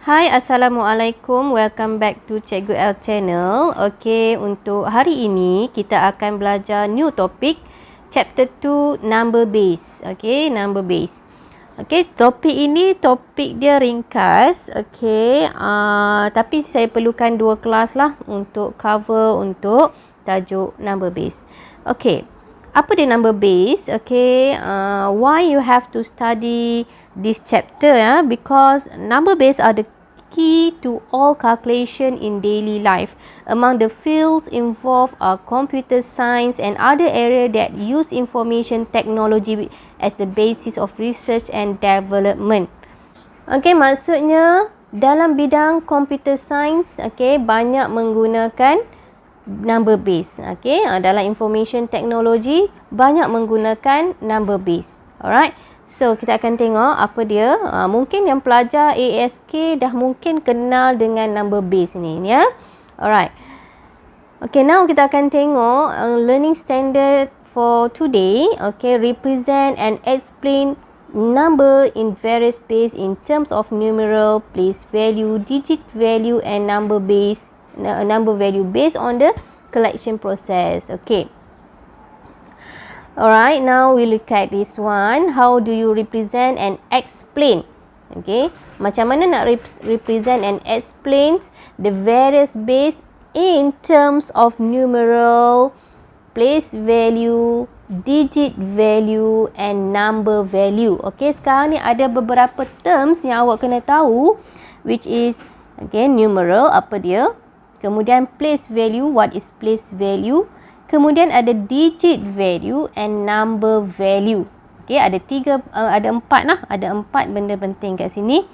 Hai, Assalamualaikum. Welcome back to Cikgu L channel. Okey, untuk hari ini kita akan belajar new topic chapter 2 number base. Okey, number base. Okey, topik ini topik dia ringkas. Okey, tapi saya perlukan 2 kelas lah untuk cover untuk tajuk number base. Okey, apa dia number base? Okey, why you have to study this chapter because number base are the key to all calculation in daily life. Among the fields involved are computer science and other areas that use information technology as the basis of research and development. Okey, maksudnya dalam bidang computer science, okey, banyak menggunakan number base. Okey, dalam information technology banyak menggunakan number base. Alright. So, kita akan tengok apa dia. Mungkin yang pelajar ASK dah mungkin kenal dengan number base ni, ya. Alright. Okay, now kita akan tengok learning standard for today. Okay, represent and explain number in various base in terms of numeral, place value, digit value and number value based on the collection process. Okay. Alright, now we look at this one. How do you represent and explain? Okay, macam mana nak represent and explain the various base in terms of numeral, place value, digit value and number value. Okay, sekarang ni ada beberapa terms yang awak kena tahu, which is okay, numeral, apa dia, kemudian place value, what is place value, kemudian ada digit value and number value. Okey, ada 4 lah. Ada 4 benda penting kat sini.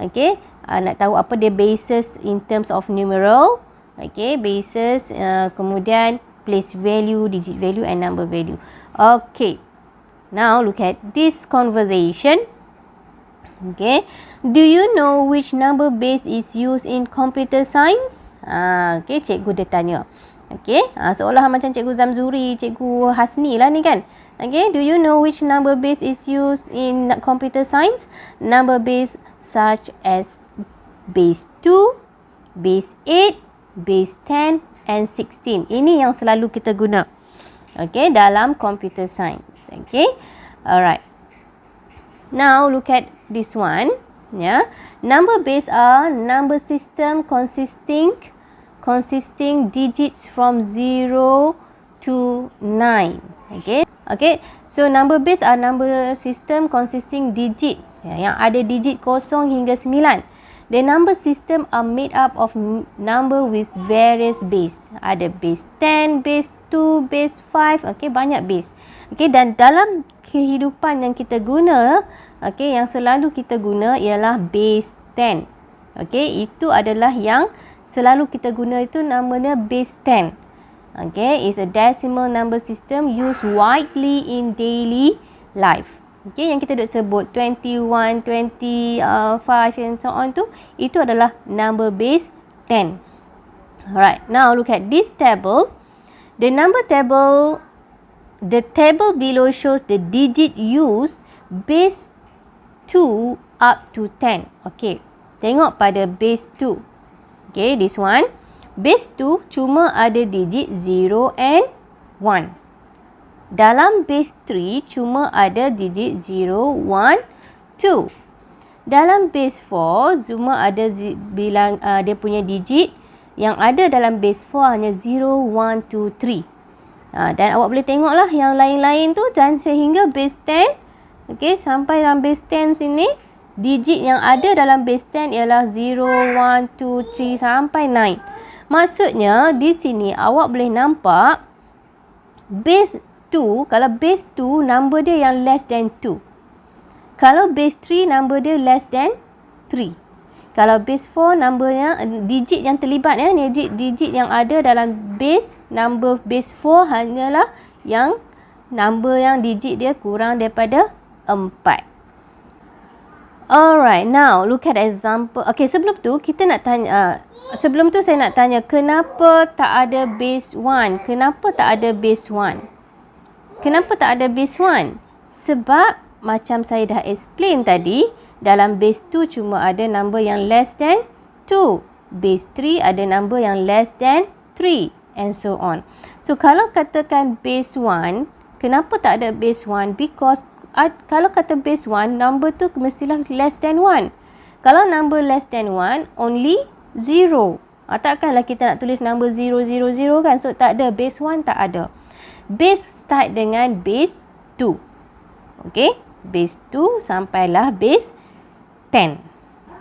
Okey, nak tahu apa dia basis in terms of numeral. Okey, basis, kemudian place value, digit value and number value. Okey. Now look at this conversation. Okay, do you know which number base is used in computer science? Okay, cikgu dia tanya. Okay, seolah macam Cikgu Zamzuri, Cikgu Hasni lah ni kan. Okay, do you know which number base is used in computer science? Number base such as base 2, base 8, base 10 and 16. Ini yang selalu kita guna. Okay, dalam computer science. Okay, alright. Now look at this one. Yeah, number base are number system consisting digits from 0 to 9. Okay, so number base are number system consisting digit, yang ada digit 0 hingga 9. The number system are made up of number with various base. Ada base 10, base 2, base 5. Okay, banyak base. Okay, dan dalam kehidupan yang kita guna, okay, yang selalu kita guna ialah base 10. Okay, itu adalah yang selalu kita guna, itu namanya base 10. Okay, is a decimal number system used widely in daily life. Okay, yang kita duk sebut 21, 25 and so on tu, itu adalah number base 10. Alright, now look at this table. The table below shows the digit used base 2 up to 10. Okay, tengok pada base 2. Okay, this one. Base 2 cuma ada digit 0 and 1. Dalam base 3 cuma ada digit 0, 1, 2. Dalam base 4 cuma ada dia punya digit yang ada dalam base 4 hanya 0, 1, 2, 3. Dan awak boleh tengoklah yang lain-lain tu, dan sehingga base 10, okay, sampai dalam base 10 sini, digit yang ada dalam base 10 ialah 0, 1, 2, 3 sampai 9. Maksudnya di sini awak boleh nampak base 2, kalau base 2 number dia yang less than 2. Kalau base 3 number dia less than 3. Kalau base 4 numbernya, digit yang terlibat digit yang ada dalam base, number base 4 hanyalah yang number yang digit dia kurang daripada 4. Alright, now look at example. Okay, sebelum tu kita nak tanya, sebelum tu saya nak tanya, kenapa tak ada base 1? Kenapa tak ada base 1? Kenapa tak ada base 1? Sebab macam saya dah explain tadi, Dalam base 2 cuma ada number yang less than 2. Base 3 ada number yang less than 3 and so on. So kalau katakan base 1, kenapa tak ada base 1? Because kalau kata base 1, number tu mestilah less than 1. Kalau number less than 1, only 0. Takkanlah kita nak tulis number 0, 0, 0 kan? So tak ada, base 1 tak ada. Base start dengan base 2. Okay, base 2 sampailah base 10.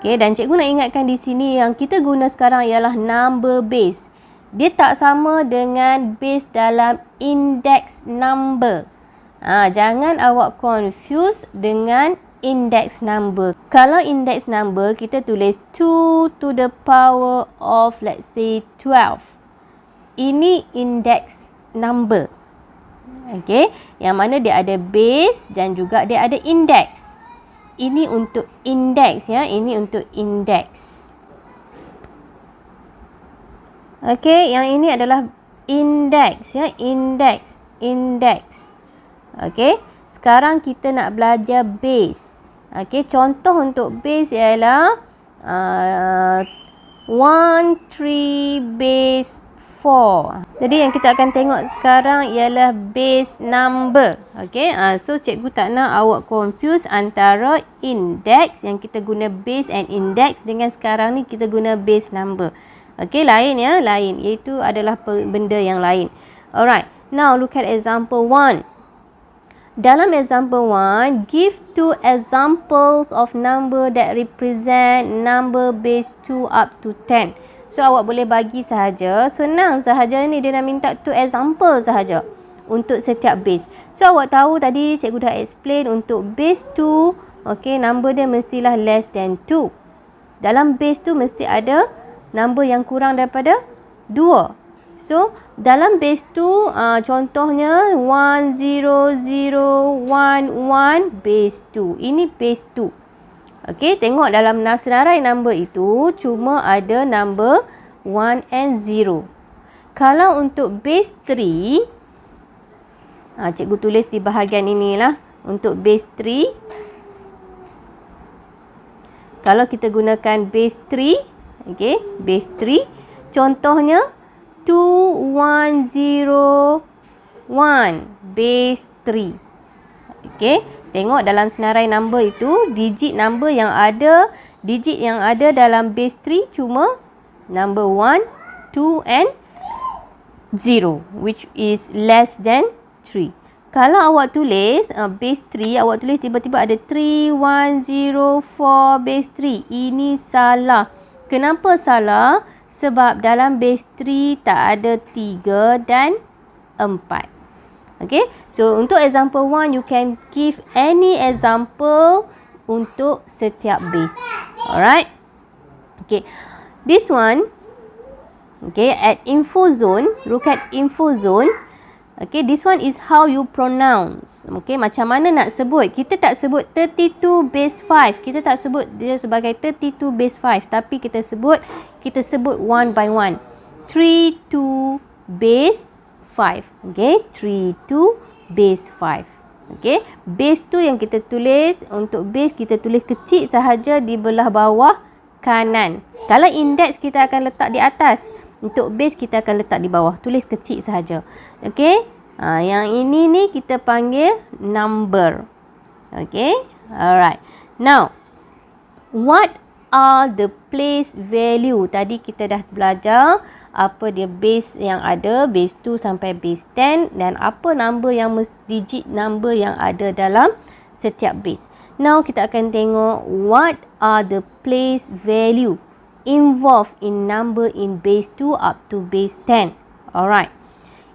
Okay, dan cikgu nak ingatkan di sini yang kita guna sekarang ialah number base. Dia tak sama dengan base dalam index number. Jangan awak confuse dengan index number. Kalau index number, kita tulis 2 to the power of, let's say, 12. Ini index number. Okay, yang mana dia ada base dan juga dia ada index. Ini untuk index ya, ini untuk index. Okay, yang ini adalah index ya, index. Okay, sekarang kita nak belajar base. Okay, contoh untuk base ialah 1, 3, base 4. Jadi yang kita akan tengok sekarang ialah base number. Okay, so cikgu tak nak awak confuse antara index yang kita guna base and index dengan sekarang ni kita guna base number. Okay, lain ya, lain. Iaitu adalah benda yang lain. Alright, now look at example 1. Dalam example 1, give 2 examples of number that represent number base 2 up to 10. So, awak boleh bagi sahaja. Senang sahaja ni, dia nak minta 2 example sahaja untuk setiap base. So, awak tahu tadi cikgu dah explain untuk base 2, okay, number dia mestilah less than 2. Dalam base 2 mesti ada number yang kurang daripada 2. So, dalam base 2, contohnya 1, 0, 0, 1, 1, base 2. Ini base 2. Okey, tengok dalam senarai number itu cuma ada number 1 and 0. Kalau untuk base 3, cikgu tulis di bahagian inilah. Untuk base 3, kalau kita gunakan base 3, okey, base 3, contohnya 2, 1, 0, 1, base 3. Okey, tengok dalam senarai number itu, digit yang ada dalam base 3 cuma number 1, 2 and 0, which is less than 3. Kalau awak tulis base 3, awak tulis tiba-tiba ada 3, 1, 0, 4, base 3. Ini salah. Kenapa salah? Sebab dalam base 3 tak ada 3 dan 4. Okay, so untuk example 1, you can give any example untuk setiap base. Alright. Okay, this one, okay, at info zone, look at info zone. Okay, this one is how you pronounce. Okay, macam mana nak sebut. Kita tak sebut 32 base 5. Kita tak sebut dia sebagai 32 base 5. Tapi kita sebut one by one. 3, 2, base 5. Okay, 3, 2, base 5. Okay, base tu yang kita tulis. Untuk base kita tulis kecil sahaja di belah bawah kanan. Kalau index kita akan letak di atas. Untuk base kita akan letak di bawah. Tulis kecil sahaja. Okay, yang ini ni kita panggil number. Okay, alright. Now, what are the place value? Tadi kita dah belajar apa dia base yang ada, base 2 sampai base 10, dan apa number yang digit number yang ada dalam setiap base. Now kita akan tengok what are the place value involved in number in base 2 up to base 10. Alright.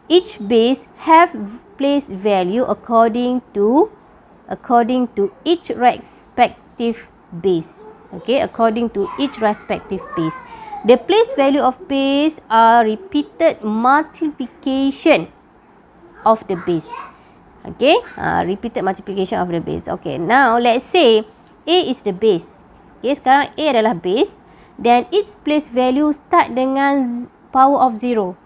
Each base have place value according to each respective base. Okay, according to each respective base. The place value of base are repeated multiplication of the base. Okay, repeated multiplication of the base. Okay, now let's say A is the base. Okay, sekarang A adalah base. Then its place value start dengan power of 0.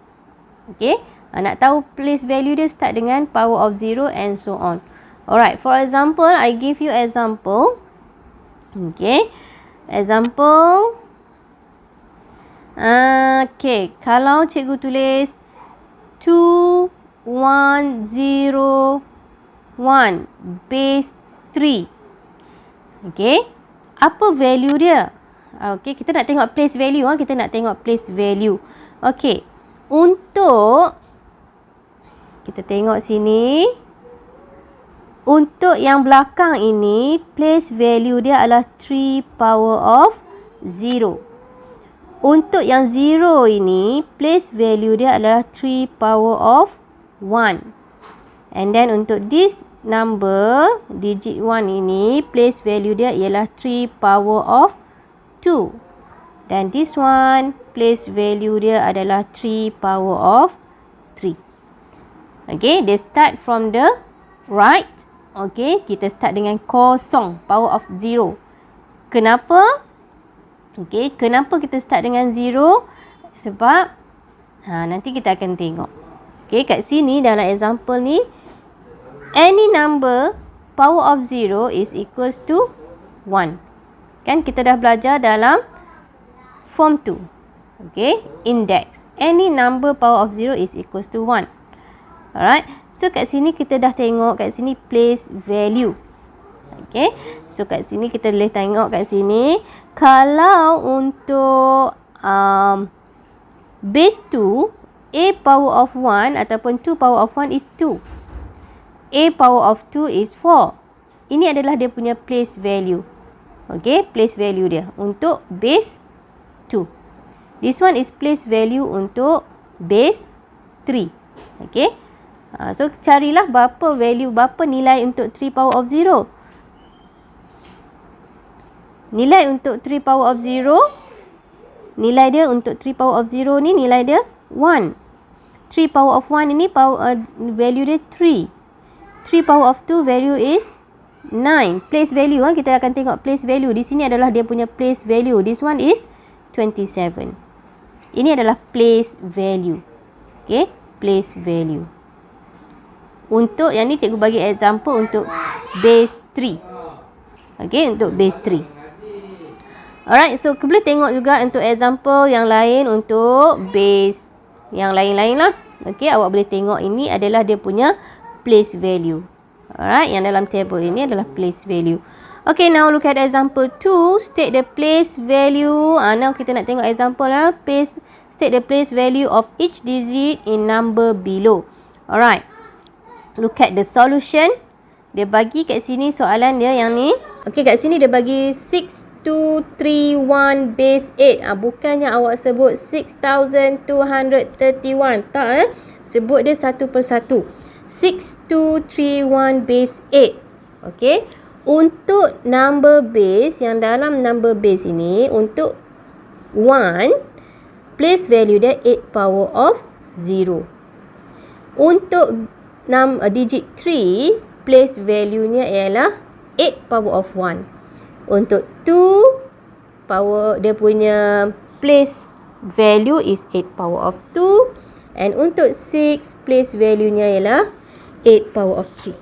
Okay, nak tahu place value dia start dengan power of 0 and so on. Alright, for example, I give you example. Okay. Example. Okay. Kalau cikgu tulis 2101 base 3. Okay. Apa value dia? Okay. Kita nak tengok place value. Kita nak tengok place value. Okay. Untuk kita tengok sini. Untuk yang belakang ini, place value dia adalah 3 power of 0. Untuk yang 0 ini, place value dia adalah 3 power of 1. And then untuk this number, digit 1 ini, place value dia ialah 3 power of 2. Dan this one, place value dia adalah 3 power of 3. Okay, they start from the right. Okay, kita start dengan kosong, power of 0. Kenapa? Okay, kenapa kita start dengan 0? Sebab nanti kita akan tengok. Okay, kat sini dalam example ni, any number power of 0 is equals to 1. Kan kita dah belajar dalam form 2. Okay, index. Any number power of 0 is equals to 1. Alright, so kat sini kita dah tengok kat sini place value. Okay, so kat sini kita boleh tengok kat sini. Kalau untuk base 2, A power of 1 ataupun 2 power of 1 is 2. A power of 2 is 4. Ini adalah dia punya place value. Okay, place value dia untuk base 2. This one is place value untuk base 3. Okay. So, carilah berapa value, berapa nilai untuk 3 power of 0. Nilai untuk 3 power of 0, nilai dia untuk 3 power of 0 ni nilai dia 1. 3 power of 1 ini value dia 3. 3 power of 2 value is 9. Place value, kita akan tengok place value. Di sini adalah dia punya place value. This one is 27. Ini adalah place value. Okay, place value. Untuk yang ni cikgu bagi example untuk base 3. Okay, untuk base 3. Alright, so kita boleh tengok juga untuk example yang lain untuk base yang lain-lain lah. Okay, awak boleh tengok ini adalah dia punya place value. Alright, yang dalam table ini adalah place value. Okay, now look at example 2. State the place value. Now kita nak tengok example lah. State the place value of each digit in number below. Alright. Look at the solution. Dia bagi kat sini soalan dia yang ni. Okay, kat sini dia bagi 6231 base 8. Bukannya awak sebut 6231. Tak sebut dia satu persatu. 6231 base 8. Okay. Untuk number base, yang dalam number base ini, untuk 1, place value dia 8 power of 0. Untuk digit 3, place value-nya ialah 8 power of 1. Untuk 2, power dia punya place value is 8 power of 2. And untuk 6, place value-nya ialah 8 power of 3.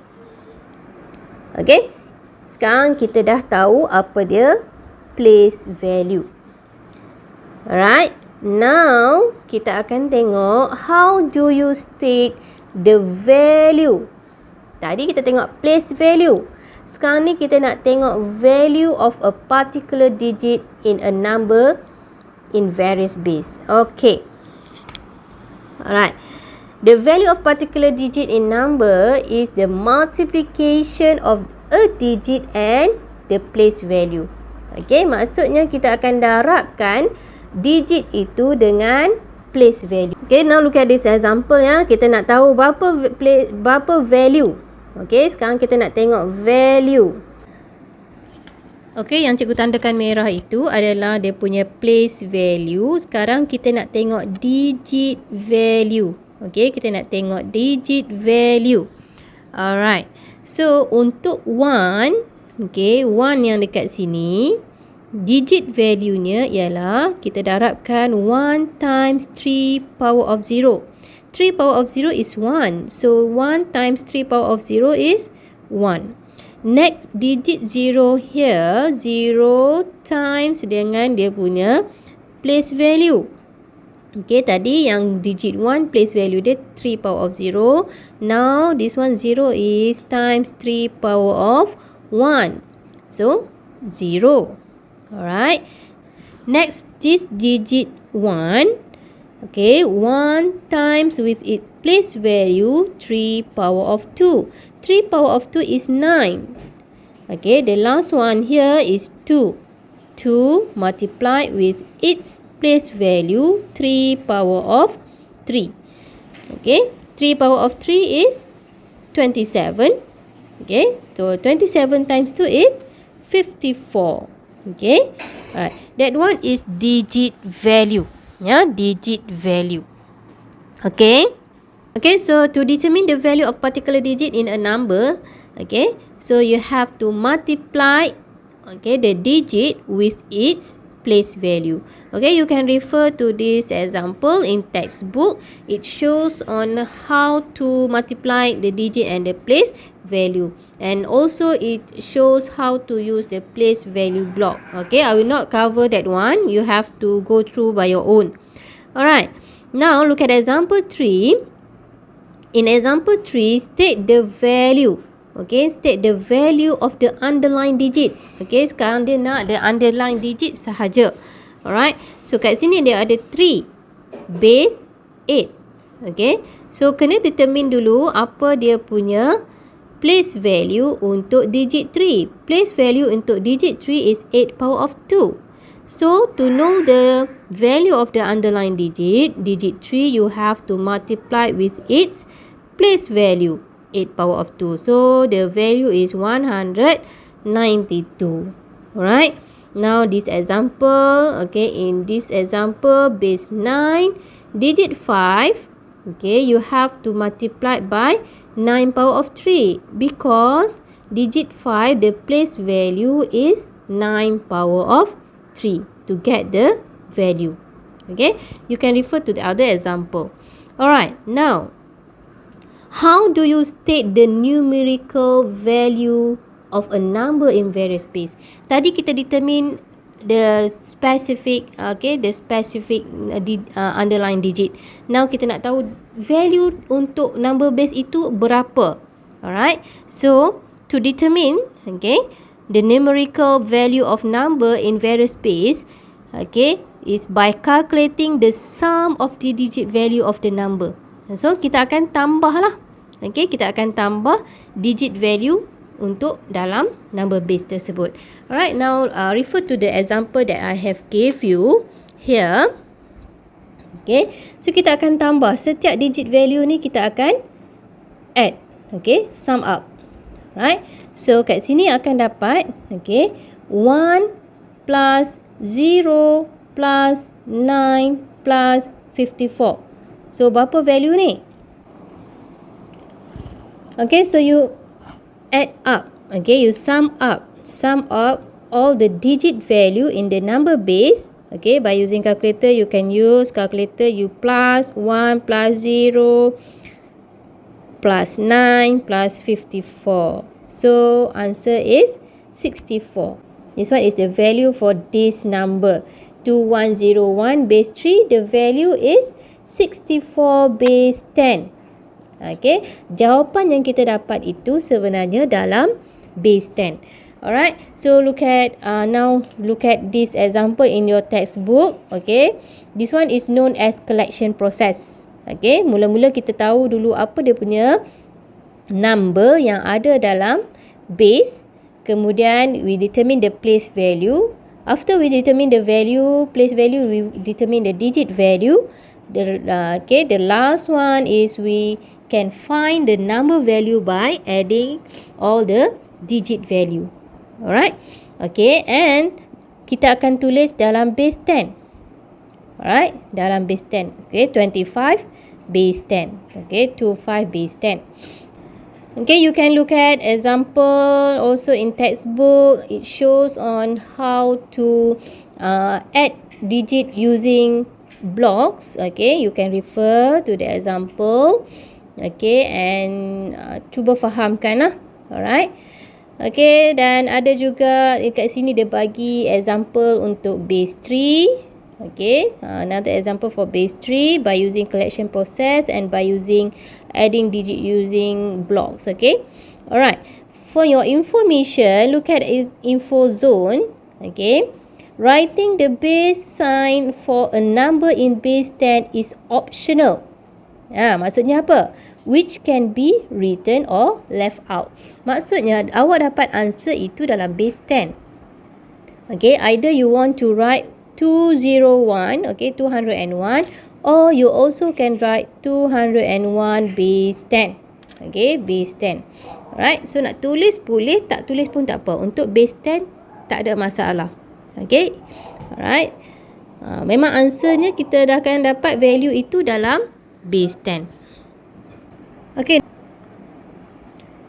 Okay. Sekarang kita dah tahu apa dia place value. Alright. Now, kita akan tengok how do you state the value. Tadi kita tengok place value. Sekarang ni kita nak tengok value of a particular digit in a number in various base. Okay. Alright. The value of particular digit in number is the multiplication of a digit and the place value. Okay, maksudnya kita akan darabkan digit itu dengan place value. Okay, now look at this example ya. Kita nak tahu berapa value. Okay, sekarang kita nak tengok value. Okay, yang cikgu tandakan merah itu adalah dia punya place value. Sekarang kita nak tengok digit value. Okay, kita nak tengok digit value. Alright. So, untuk 1, okay, 1 yang dekat sini, digit value-nya ialah kita darabkan 1 times 3 power of 0. 3 power of 0 is 1. So, 1 times 3 power of 0 is 1. next digit 0 here, 0 times dengan dia punya place value. Okay, tadi yang digit 1 place value dia 3 power of 0. Now this one 0 is times 3 power of 1. So 0. Alright. Next, this digit 1. Okay, 1 times with its place value 3 power of 2. 3 power of 2 is 9. Okay, the last one here is 2. 2 multiplied with its place value 3 power of 3. Okay, 3 power of 3 is 27. Okay, so 27 times 2 is 54. Okay, alright, that one is digit value. Yeah, digit value. Okay, so to determine the value of particular digit in a number, okay, so you have to multiply, okay, the digit with its place value. Okay, you can refer to this example in textbook. It shows on how to multiply the digit and the place value, and also it shows how to use the place value block. Okay, I will not cover that one. You have to go through by your own. Alright, now look at example 3. In example 3, state the value. Okay, state the value of the underlying digit. Okay, sekarang dia nak the underlying digit sahaja. Alright, so kat sini dia ada 3 base 8. Okay, so kena determine dulu apa dia punya place value untuk digit 3. Place value untuk digit 3 is 8 power of 2. So to know the value of the underlying digit 3, you have to multiply with its place value 8 power of 2. So the value is 192. Alright, now this example, okay, in this example base 9 digit 5, okay, you have to multiply by 9 power of 3 because digit 5 the place value is 9 power of 3 to get the value. Okay, you can refer to the other example. Alright, now how do you state the numerical value of a number in various base? Tadi kita determine the specific, okay, the specific underlying digit. Now kita nak tahu value untuk number base itu berapa. Alright, so to determine, okay, the numerical value of number in various base, okay, is by calculating the sum of the digit value of the number. So kita akan tambah lah. Okay, kita akan tambah digit value untuk dalam number base tersebut. Alright, now refer to the example that I have gave you here. Okay, so kita akan tambah setiap digit value ni, kita akan add. Okay, sum up. Right, so kat sini akan dapat, okay, 1 plus 0 plus 9 plus 54. So berapa value ni? Okay, so you add up. Okay, you sum up all the digit value in the number base. Okay, by using calculator, you can use calculator. You plus 1 plus 0 plus 9 plus 54. So answer is 64. This one is the value for this number 2101 base 3. The value is 64 base 10. Okay, jawapan yang kita dapat itu sebenarnya dalam base 10. Alright, so look at now look at this example in your textbook. Okay, this one is known as collection process. Okay, mula-mula kita tahu dulu apa dia punya number yang ada dalam base. Kemudian we determine the place value. After we determine the value, place value, we determine the digit value. Okay, the last one is we can find the number value by adding all the digit value. Alright, okay, and kita akan tulis dalam base 10. Alright, dalam base 10. Okay, 25 base 10. Okay, 25 base 10. Okay, you can look at example also in textbook. It shows on how to add digit using blocks. Okay, you can refer to the example. Okay, and cuba fahamkan lah. Alright. Okay, dan ada juga dekat sini dia bagi example untuk base 3. Okay, another example for base 3 by using collection process and by using adding digit using blocks. Okay, alright. For your information, look at info zone. Okay, writing the base sign for a number in base 10 is optional. Maksudnya apa? Which can be written or left out. Maksudnya awak dapat answer itu dalam base 10. Okay, either you want to write 201, okay, 201, or you also can write 201 base 10. Okay, base 10. Alright, so nak tulis boleh, tak tulis pun tak apa. Untuk base 10 tak ada masalah. Okay, alright. Memang answernya kita dah akan dapat value itu dalam base 10. Okay.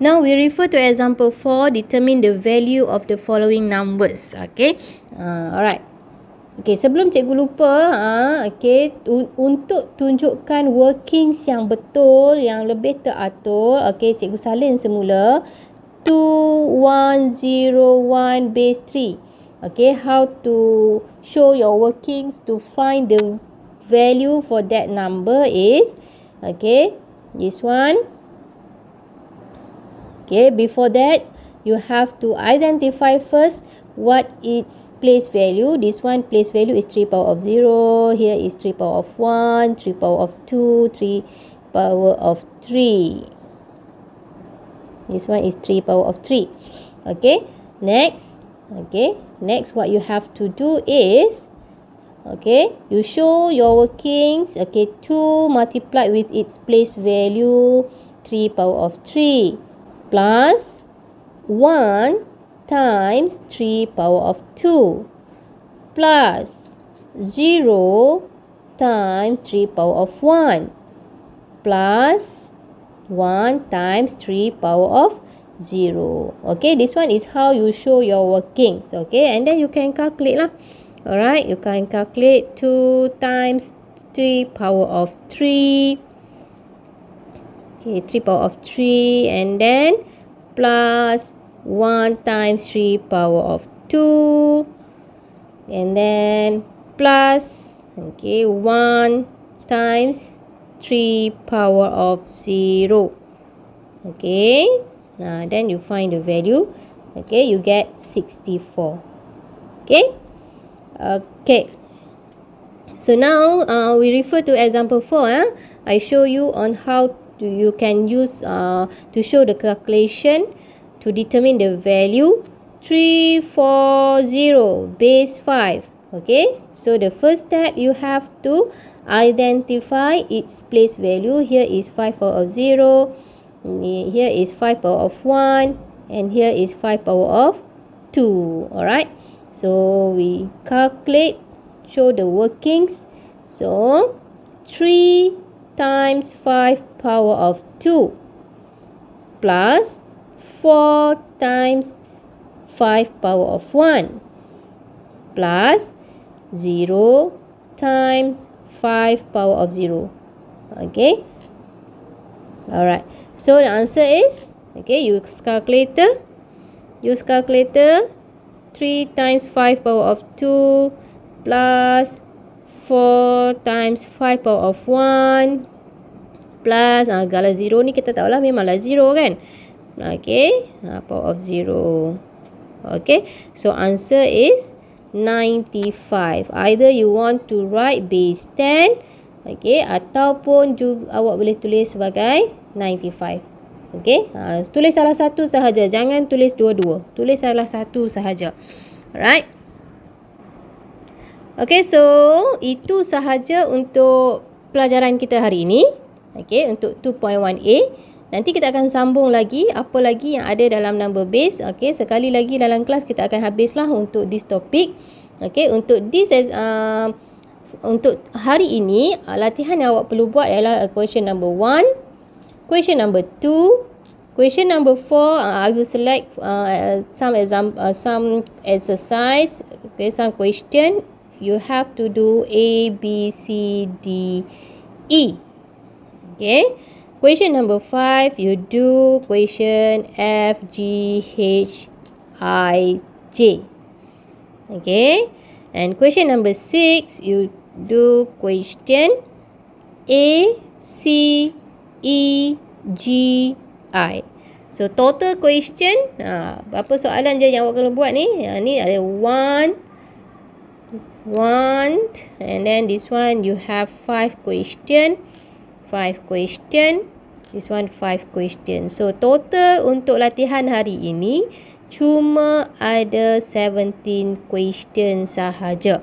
Now we refer to example 4. Determine the value of the following numbers. Okay. Alright. Okay, sebelum cikgu lupa, okay, untuk tunjukkan workings yang betul, yang lebih teratur, okay, cikgu salin semula 2101 base 3. Okay, how to show your workings to find the value for that number is, okay, this one. Okay, before that, you have to identify first what its place value. This one place value is 3 power of 0. Here is 3 power of 1, 3 power of 2, 3 power of 3. This one is 3 power of 3. Okay, next. Okay, next what you have to do is, okay, you show your workings. Okay, 2 multiplied with its place value 3 power of 3 plus 1 times 3 power of 2 plus 0 times 3 power of 1 plus 1 times 3 power of 0. Okay, this one is how you show your workings. Okay, and then you can calculate lah. Alright, you can calculate 2 times 3 power of 3. Okay, 3 power of 3, and then plus 1 times 3 power of 2, and then plus, okay, 1 times 3 power of 0. Okay, then you find the value. Okay, you get 64. Okay, okay. So now we refer to example 4. I show you on how you can use to show the calculation to determine the value 340 base 5. Okay, so the first step you have to identify its place value. Here is 5 power of 0, here is 5 power of 1, and here is 5 power of 2. Alright, so we calculate, show the workings. So 3 times 5 power of 2 plus 4 times 5 power of 1 plus 0 times 5 power of 0. Okay, alright, so the answer is, okay, use calculator. 3 times 5 power of 2 plus 4 times 5 power of 1 plus, kalau 0 ni kita tahulah memanglah 0 kan. Okay, power of 0. Okay, so answer is 95. Either you want to write base 10, okay, ataupun juga awak boleh tulis sebagai 95. Okay, tulis salah satu sahaja, jangan tulis dua-dua, tulis salah satu sahaja. Alright. Okay, so itu sahaja untuk pelajaran kita hari ini. Okay, untuk 2.1a. Nanti kita akan sambung lagi apa lagi yang ada dalam number base. Okay, sekali lagi dalam kelas kita akan habislah untuk this topic. Okay, untuk untuk hari ini latihan yang awak perlu buat adalah question number 1, question number 2, question number 4. I will select some exercise. Okay, some question. You have to do A, B, C, D, E. Okay. Question number 5, you do question F, G, H, I, J. Okay. And question number 6, you do question A, C, E, G, I. So total question, berapa soalan je yang awak kena buat ni? Ni ada 1, and then this one you have 5 question. This one 5 question. So total untuk latihan hari ini cuma ada 17 question sahaja.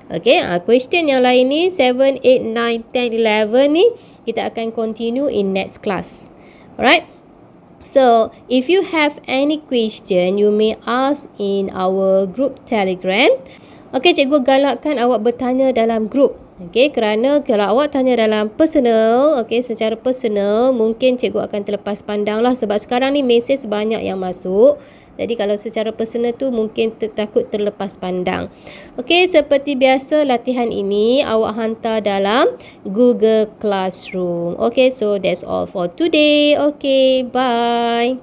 Okay, question yang lain ni 7, 8, 9, 10, 11 ni kita akan continue in next class. Alright. So, if you have any question, you may ask in our group Telegram. Okay, cikgu galakkan awak bertanya dalam group. Okay, kerana kalau awak tanya dalam personal, okay, secara personal, mungkin cikgu akan terlepas pandang lah. Sebab sekarang ni mesej banyak yang masuk. Jadi kalau secara personal tu mungkin takut terlepas pandang. Okay, seperti biasa latihan ini awak hantar dalam Google Classroom. Okay, so that's all for today. Okay, bye.